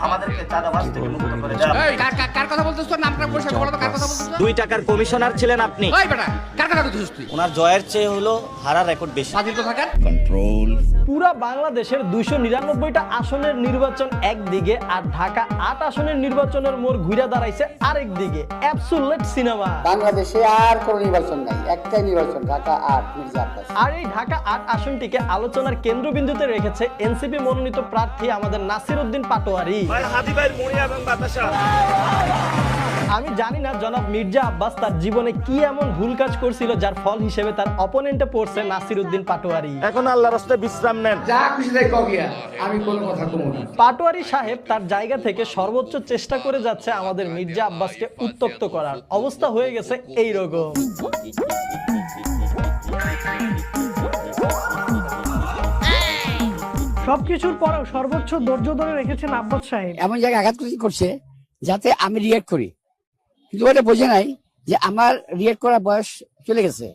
আমাদেরকে চাঁদাবাজ থেকে মুক্ত করে দাও। কার কথা বলতেছ? তোর নামটা বলে বলো তো, কার কথা বলতেছ? 2 টাকার কমিশনার ছিলেন আপনি। ওই বেটা, কার কথা বলতেছিস তুই? ওনার জয়ের চেয়ে হলো হারার রেকর্ড বেশি। ফাজিল কোথাকার। পুরা বাংলাদেশের 299টা আসনের নির্বাচন একদিকে আর ঢাকা 8 আসনের নির্বাচনের মোড় ঘুরে দাঁড়াইছে আরেক দিকে। Absolute cinema. বাংলাদেশে আর কোনো নির্বাচন নাই, একটাই নির্বাচন, ঢাকা 8 মির্জা আব্বাস। আর এই ঢাকা 8 আসনটিকে আলোচনার কেন্দ্রবিন্দুতে রেখেছে এনসিপি মনোনীত প্রার্থী আমাদের নাসির উদ্দিন পাটোয়ারি। আমি জানি না জনাব মির্জা আব্বাস তার জীবনে কি এমন ভুল কাজ করছিল যার ফল হিসেবে তার অপোনেন্টে পড়ছে নাসির উদ্দিন পাটোয়ারি। এখন আল্লাহর রাস্তায় বিশ্রাম নেন। যা খুশি তাই কবিয়া, আমি কোনো কথা কমু না। পাটোয়ারি সাহেব তার জায়গা থেকে সর্বোচ্চ চেষ্টা করে যাচ্ছে আমাদের মির্জা আব্বাসকে উত্তক্ত করার। অবস্থা হয়ে গেছে এই রকম। সবকিছুর পরেও সর্বোচ্চ ধৈর্য ধরে রেখেছেন আব্বাস সাহেব। এমন জায়গায় আঘাত করছে যাতে আমি রিয়েক্ট করি, কিন্তু ওটা বোঝে নাই যে আমার রিয়েক্ট করার বয়স চলে গেছে।